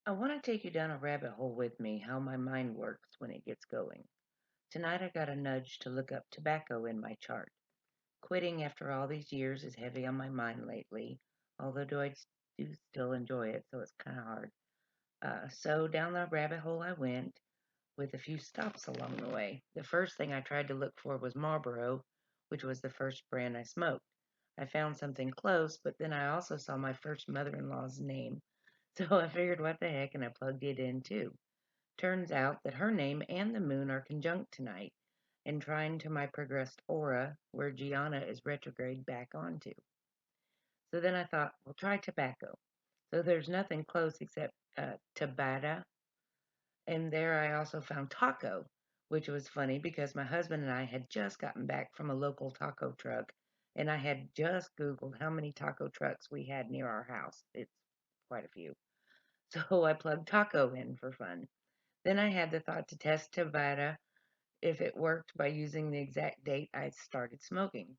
I want to take you down a rabbit hole with me, how my mind works when it gets going. Tonight I got a nudge to look up tobacco in my chart. Quitting after all these years is heavy on my mind lately, although do still enjoy it, so it's kind of hard. So down the rabbit hole I went with a few stops along the way. The first thing I tried to look for was Marlboro, which was the first brand I smoked. I found something close, but then I also saw my first mother-in-law's name, so I figured what the heck and I plugged it in too. Turns out that her name and the moon are conjunct tonight and trine to my progressed aura, where Gianna is retrograde back onto. So then I thought, well, try tobacco. So there's nothing close except Tabata. And there I also found taco, which was funny because my husband and I had just gotten back from a local taco truck. And I had just Googled how many taco trucks we had near our house. It's quite a few. So I plugged taco in for fun. Then I had the thought to test Tabata if it worked by using the exact date I started smoking,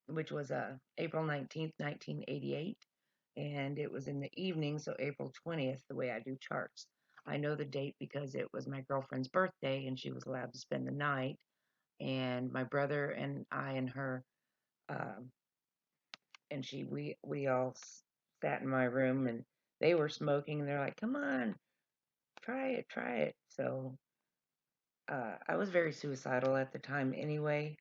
which was April 19th, 1988. And it was in the evening, so April 20th, the way I do charts. I know the date because it was my girlfriend's birthday and she was allowed to spend the night. And my brother and I and her um, and we all sat in my room and they were smoking and they're like, "Come on, try it, try it." So I was very suicidal at the time anyway,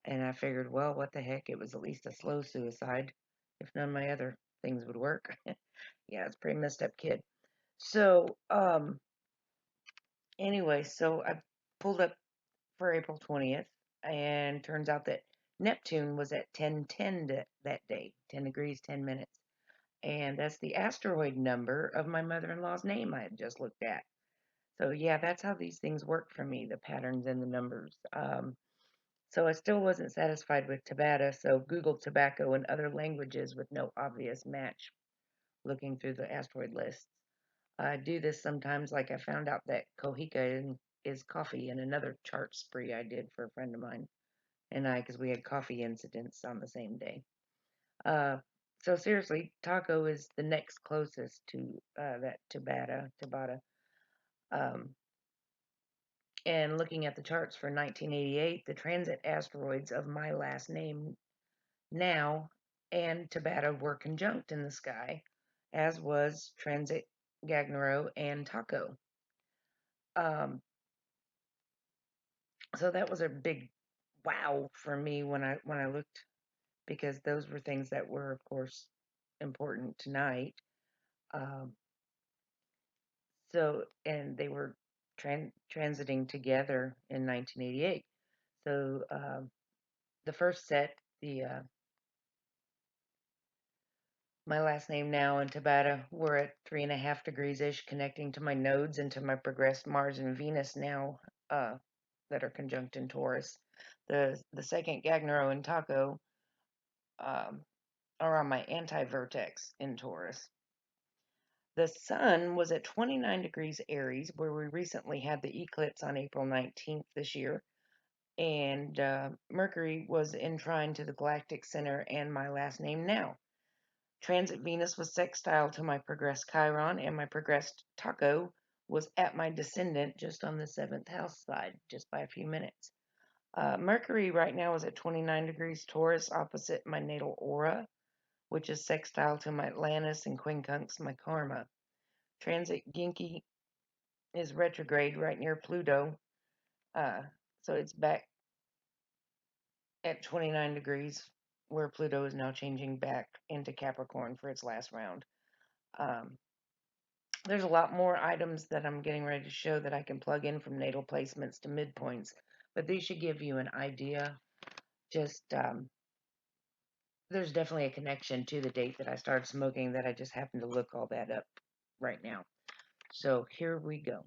and I figured, well, what the heck? It was at least a slow suicide, if none of my other things would work. Yeah, it's a pretty messed up kid. So, anyway, so I pulled up for April 20th, and turns out that Neptune was at 10:10 that day, 10 degrees, 10 minutes. And that's the asteroid number of my mother-in-law's name I had just looked at. So, yeah, that's how these things work for me, the patterns and the numbers. So I still wasn't satisfied with Tabata, so Googled tobacco in other languages with no obvious match looking through the asteroid lists. I do this sometimes, like I found out that is coffee in another chart spree I did for a friend of mine and I, because we had coffee incidents on the same day. Uh, so seriously, taco is the next closest to that Tabata. Um, and looking at the charts for 1988, the transit asteroids of my last name now and Tabata were conjunct in the sky, as was Transit Gagnero and Taco. Um, so that was a big wow for me when I looked because those were things that were, of course, important tonight. Um, so and they were transiting together in 1988. So the first set, the my last name now and Tabata were at 3.5 degrees ish, connecting to my nodes and to my progressed Mars and Venus now that are conjunct in Taurus. The second Gagnero and Taco um, are on my anti-vertex in Taurus. The Sun was at 29 degrees Aries, where we recently had the eclipse on April 19th this year, and Mercury was in trine to the galactic center and my last name now. Transit Venus was sextile to my progressed Chiron, and my progressed Taco was at my descendant just on the seventh house side, just by a few minutes. Mercury right now is at 29 degrees Taurus, opposite my natal aura, which is sextile to my Atlantis and quincunx my Karma. Transit Genki is retrograde right near Pluto, uh, so it's back at 29 degrees, where Pluto is now changing back into Capricorn for its last round. Um, There's a lot more items that I'm getting ready to show that I can plug in from natal placements to midpoints, but these should give you an idea. Just there's definitely a connection to the date that I started smoking that I just happened to look all that up right now. So here we go.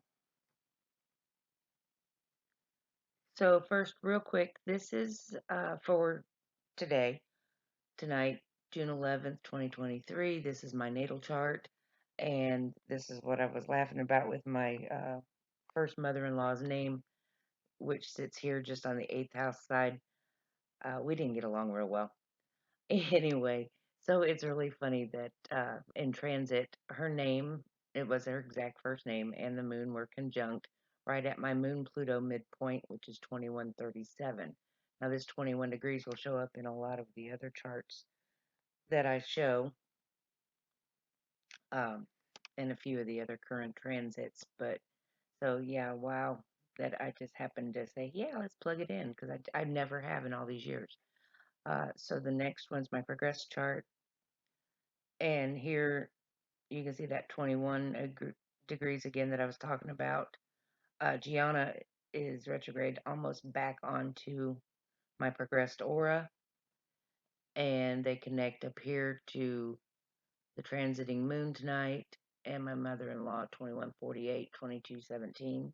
So first, real quick, this is for today, tonight, June 11th, 2023. This is my natal chart, and this is what I was laughing about with my first mother-in-law's name, which sits here just on the eighth house side. We didn't get along real well. Anyway, so it's really funny that in transit, her name It was her exact first name, and the moon were conjunct right at my moon Pluto midpoint, which is 2137. Now, this 21 degrees will show up in a lot of the other charts that I show, um, and a few of the other current transits. But so, yeah, wow, that I just happened to say, yeah, let's plug it in because I never have in all these years. So the next one's my progress chart, and here you can see that 21 degrees again that I was talking about. Gianna is retrograde almost back onto my progressed aura, and they connect up here to the transiting moon tonight and my mother-in-law, 2148, 2217,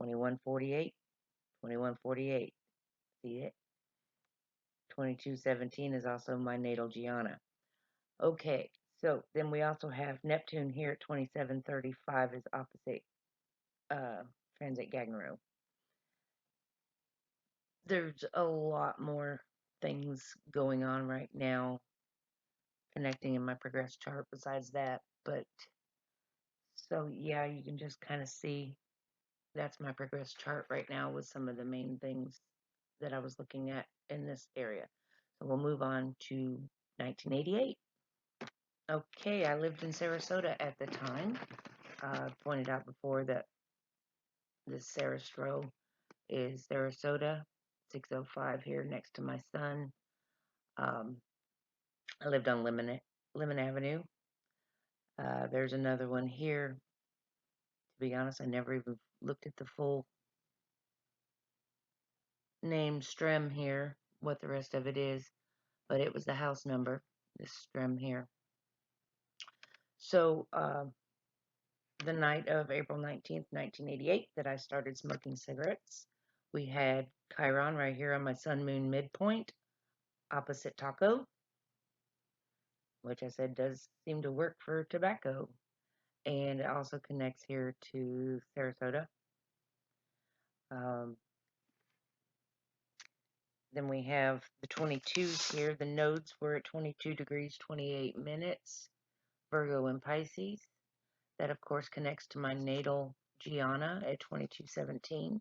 2148, 2148. See it? 2217 is also my natal Gianna. Okay, so then we also have Neptune here at 2735 is opposite transit Gagneru. There's a lot more things going on right now connecting in my progress chart besides that, but so yeah, you can just kind of see that's my progress chart right now with some of the main things that I was looking at in this area. So we'll move on to 1988. Okay, I lived in Sarasota at the time. Pointed out before that this Sarastro is Sarasota, 605 here next to my son. Um, I lived on Lemon Avenue. There's another one here. To be honest, I never even looked at the full name Strem here, what the rest of it is, but it was the house number, this Strem here. So, the night of April 19th, 1988, that I started smoking cigarettes, we had Chiron right here on my sun moon midpoint, opposite Taco, which I said does seem to work for tobacco. And it also connects here to Sarasota. Um, then we have the 22s here. The nodes were at 22 degrees, 28 minutes, Virgo and Pisces. That, of course, connects to my natal Gianna at 2217.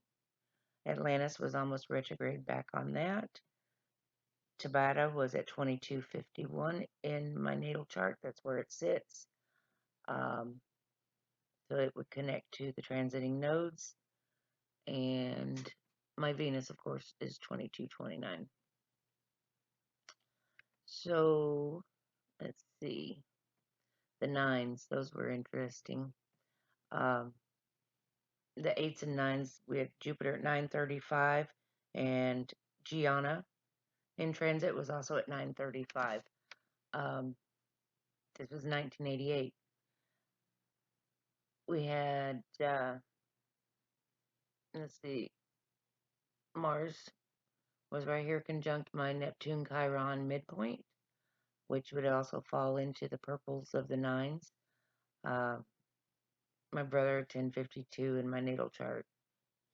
Atlantis was almost retrograde back on that. Tabata was at 2251 in my natal chart. That's where it sits. Um, so it would connect to the transiting nodes. And my Venus, of course, is 2229. So let's see. The nines, those were interesting. Um, the eights and nines, we had Jupiter at 935, and Gianna in transit was also at 935. This was 1988. We had, let's see, Mars was right here conjunct my Neptune Chiron midpoint, which would also fall into the purples of the nines. My brother, 1052 in my natal chart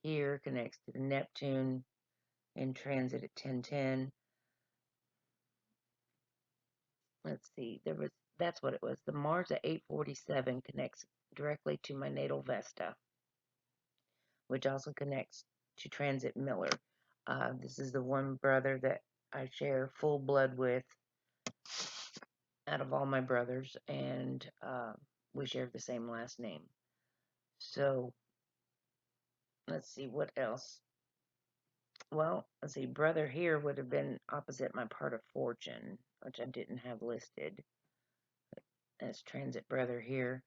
here, connects to the Neptune in transit at 1010. Let's see, that's what it was. The Mars at 847 connects directly to my natal Vesta, which also connects to transit Miller. This is the one brother that I share full blood with out of all my brothers, and we share the same last name. So let's see what else. Well, let's see, brother here would have been opposite my part of fortune, which I didn't have listed as transit brother here.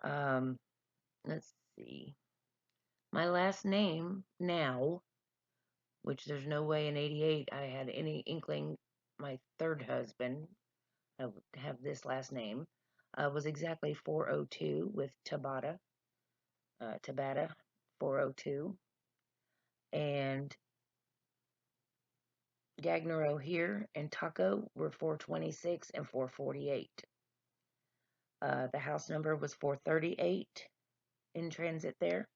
Let's see. My last name now, which there's no way in 88 I had any inkling my third husband would have this last name, was exactly 402 with Tabata, 402. And Gagnero here and Taco were 426 and 448. The house number was 438 in transit there.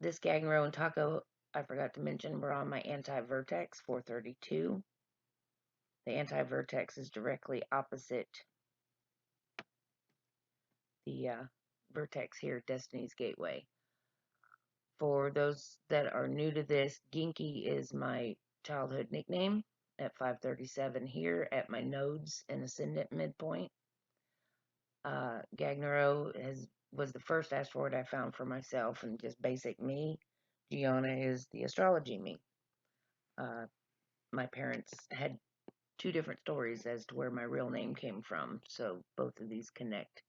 This Gagnero and Taco, I forgot to mention, were on my anti-vertex, 432. The anti-vertex is directly opposite the vertex here, Destiny's Gateway. For those that are new to this, Ginky is my childhood nickname at 537 here at my nodes and ascendant midpoint. Gagnero was the first asteroid I found for myself and just basic me. Gianna is the astrology me. My parents had two different stories as to where my real name came from, so both of these connect.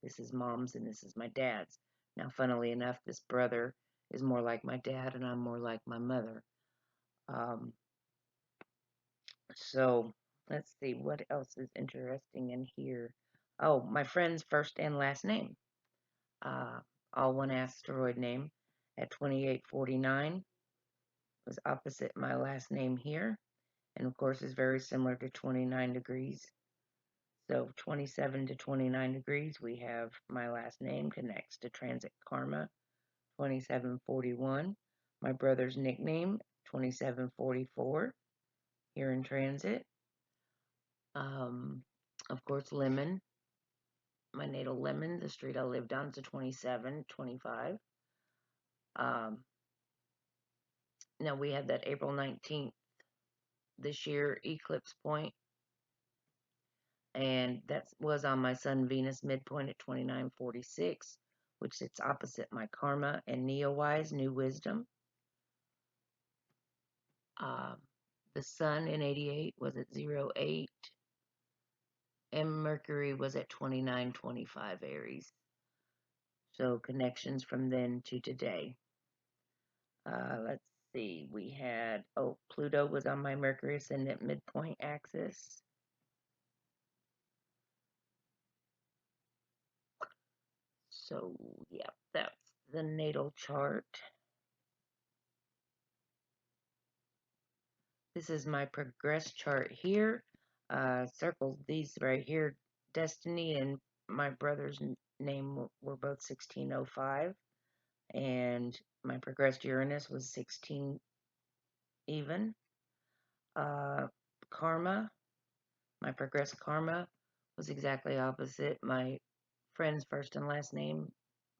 This is mom's and this is my dad's. Now, funnily enough, this brother is more like my dad and I'm more like my mother. So let's see what else is interesting in here. Oh, my friend's first and last name. Uh, all one asteroid name at 2849 was opposite my last name here, and of course is very similar to 29 degrees. So 27 to 29 degrees, we have my last name connects to transit karma 2741. My brother's nickname 2744 here in transit. Of course, Lemon, my natal Lemon, the street I lived on to 2725. Now we had that April 19th this year eclipse point, and that was on my Sun Venus midpoint at 2946, which sits opposite my karma and Neowise, new wisdom. The Sun in 88 was at 08, and Mercury was at 2925 Aries. So connections from then to today. Let's see, we had, Pluto was on my Mercury ascendant midpoint axis. So, yeah, that's the natal chart. This is my progress chart here. Circles these right here. Destiny and my brother's name were both 1605. And my progressed Uranus was 16 even. Karma, my progressed karma was exactly opposite my friend's first and last name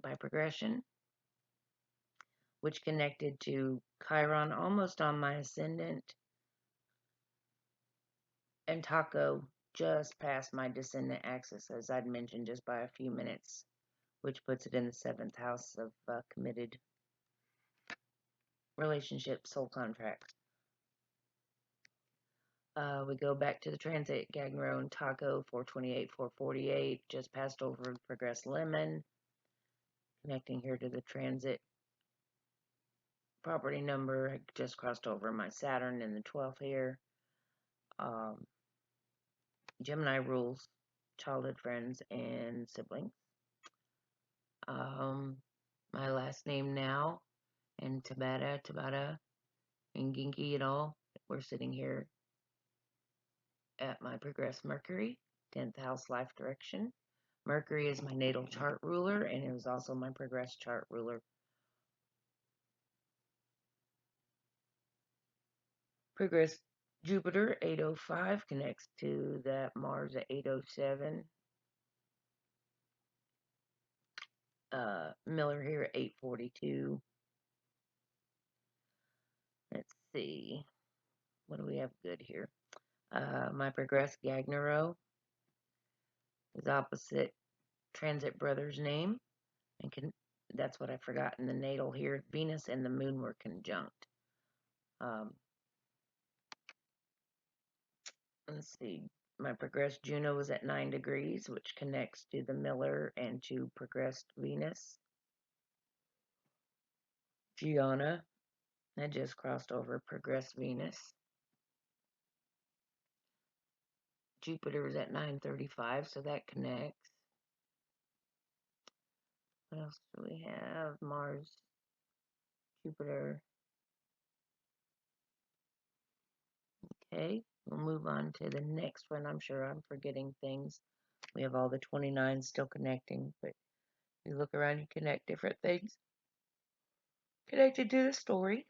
by progression, which connected to Chiron almost on my ascendant, and Taco just past my descendant axis, as I'd mentioned, just by a few minutes, which puts it in the 7th house of committed relationships, soul contracts. We go back to the transit, Gagnero and Taco, 428, 448, just passed over Progress Lemon, connecting here to the transit property number. I just crossed over my Saturn in the 12th here. Gemini rules, childhood friends and siblings. My last name now, and Tabata, and Ginky and all. We're sitting here at my progressed Mercury, 10th house life direction. Mercury is my natal chart ruler, and it was also my progressed chart ruler. Progressed Jupiter, 805, connects to that Mars at 807. Miller here at 842. Let's see. What do we have good here? My progressed Gagnero is opposite transit brother's name, and that's what I forgot in the natal here. Venus and the moon were conjunct. Let's see. My progressed Juno was at 9 degrees, which connects to the Miller and to progressed Venus. Gianna had just crossed over progressed Venus. Jupiter is at 935, so that connects. What else do we have? Mars, Jupiter. Okay, we'll move on to the next one. I'm sure I'm forgetting things. We have all the 29s still connecting, but you look around, you connect different things connected to the story.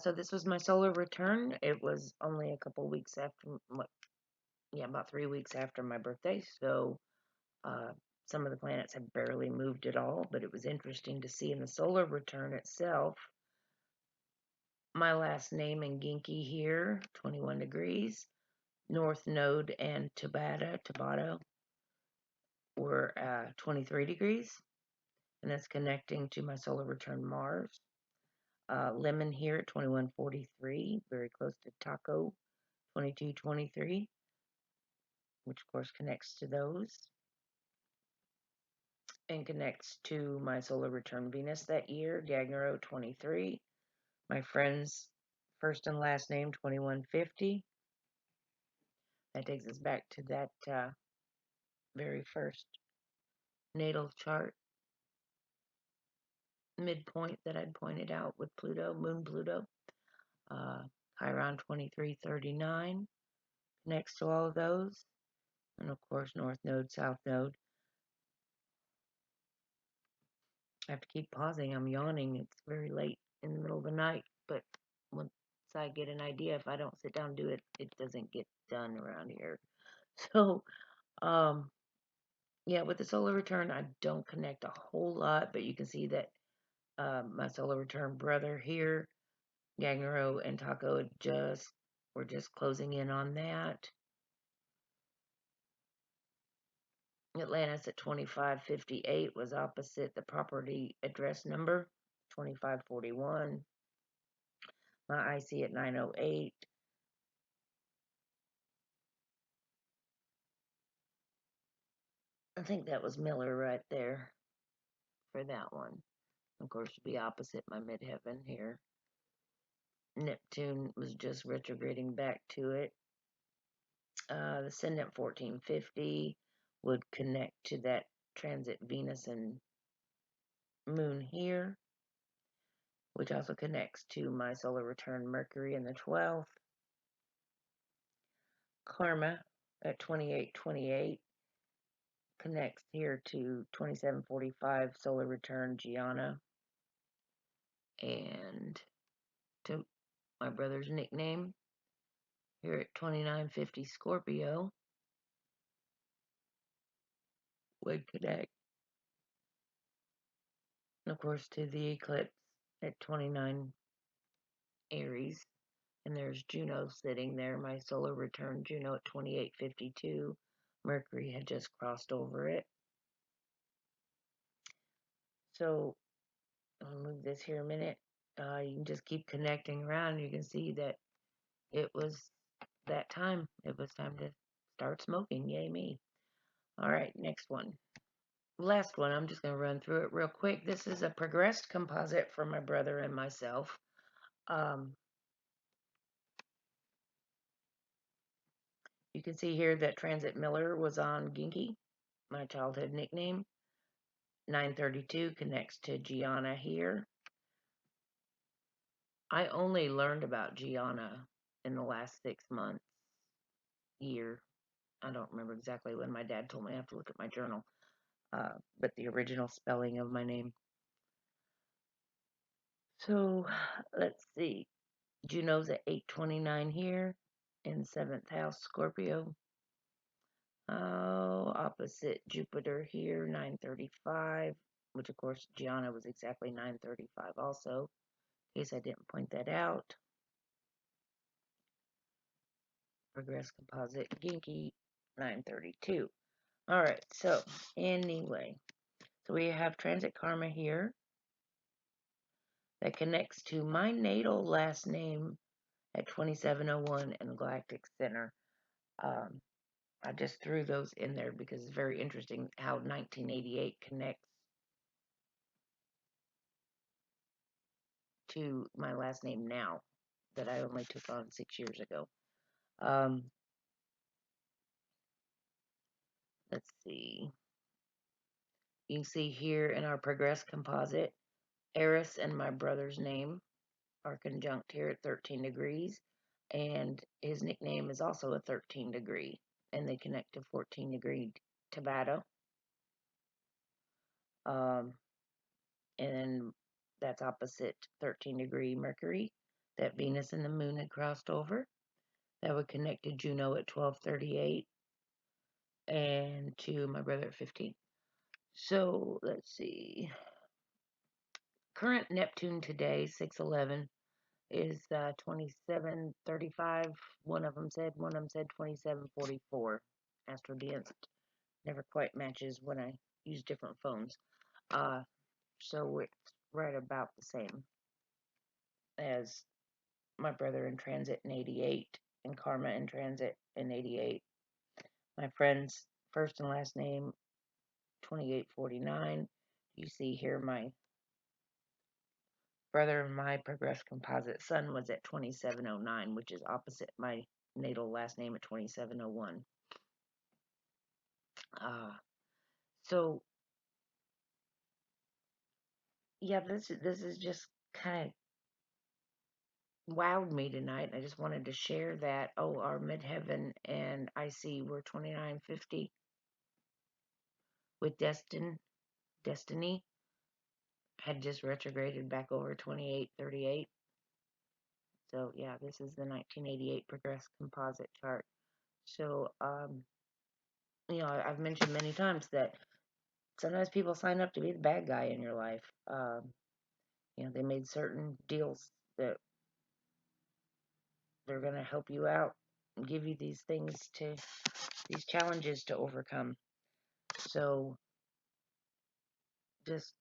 So this was my solar return. It was only a couple weeks after, about 3 weeks after my birthday. So some of the planets have barely moved at all, but it was interesting to see in the solar return itself. My last name in Ginky here, 21 degrees. North Node and Tabata were 23 degrees, and that's connecting to my solar return Mars. Lemon here at 2143, very close to Taco, 2223, which of course connects to those and connects to my solar return Venus that year, Gagnero 23. My friend's first and last name 2150. That takes us back to that very first natal chart midpoint that I'd pointed out with Pluto, Moon Pluto. Chiron 2339 connects to all of those. And of course, North Node, South Node. I have to keep pausing. I'm yawning. It's very late in the middle of the night. But once I get an idea, if I don't sit down and do it, it doesn't get done around here. So, yeah, with the solar return, I don't connect a whole lot. But you can see that my solar return brother here, Gagnero and Taco, we're just closing in on that. Atlantis at 2558 was opposite the property address number, 2541. My IC at 908. I think that was Miller right there for that one. Of course, it'd be opposite my midheaven here. Neptune was just retrograding back to it. The ascendant 1450 would connect to that transit Venus and Moon here, which also connects to my solar return Mercury in the 12th. Karma at 2828 connects here to 2745 solar return Gianna and to my brother's nickname here at 2950 Scorpio would connect, and of course, to the eclipse at 29 Aries. And there's Juno sitting there, my solar return Juno at 2852. Mercury had just crossed over it. So I'll move this here a minute. You can just keep connecting around. You can see that it was that time. It was time to start smoking. Yay me. All right, next one. Last one. I'm just going to run through it real quick. This is a progressed composite for my brother and myself. You can see here that Transit Miller was on Ginky, my childhood nickname. 932 connects to Gianna here. I only learned about Gianna in the last 6 months, year. I don't remember exactly when my dad told me. I have to look at my journal. But the original spelling of my name. So let's see. Juno's at 829 here in 7th house, Scorpio. Oh, opposite Jupiter here, 935, which of course Gianna was exactly 935 also, in case I didn't point that out. Progress Composite Ginky, 932. All right, so anyway, so we have Transit Karma here that connects to my natal last name at 2701 in the Galactic Center. I just threw those in there because it's very interesting how 1988 connects to my last name now that I only took on 6 years ago. Let's see. You can see here in our Progress Composite, Aries and my brother's name are conjunct here at 13 degrees, and his nickname is also a 13 degree, and they connect to 14 degree Tabata. And that's opposite 13 degree Mercury that Venus and the Moon had crossed over. That would connect to Juno at 1238 and to my brother at 15. So let's see. Current Neptune today, 611, is 2735. One of them said 2744. Astrodance never quite matches when I use different phones. So it's right about the same as my brother in transit in 88 and Karma in transit in 88. My friend's first and last name 2849. You see here my brother and my progressed composite sun was at 2709, which is opposite my natal last name at 2701. So yeah, this is just kind of wowed me tonight. I just wanted to share that. Oh, our midheaven and I see we're 2950 with Destiny had just retrograded back over 2838. So yeah, this is the 1988 progressed composite chart. So I've mentioned many times that sometimes people sign up to be the bad guy in your life. They made certain deals that they're going to help you out and give you these challenges to overcome. So just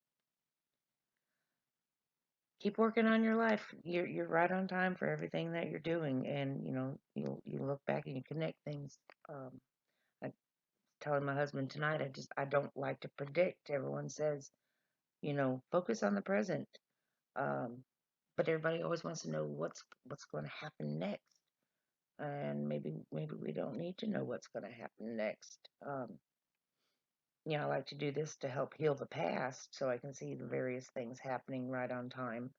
keep working on your life. You're right on time for everything that you're doing, and you look back and you connect things. I telling my husband tonight, I don't like to predict. Everyone says, focus on the present. Um, but everybody always wants to know what's going to happen next. And maybe we don't need to know what's going to happen next. I like to do this to help heal the past, so I can see the various things happening right on time.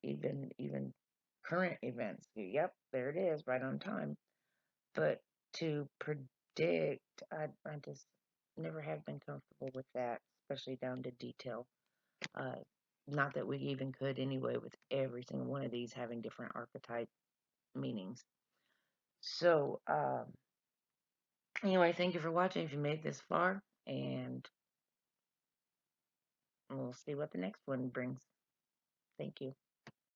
Even current events. Yep, there it is, right on time. But to predict, I just never have been comfortable with that, especially down to detail. Uh, Not that we even could anyway, with every single one of these having different archetype meanings. So, anyway, thank you for watching if you made this far, and we'll see what the next one brings. Thank you.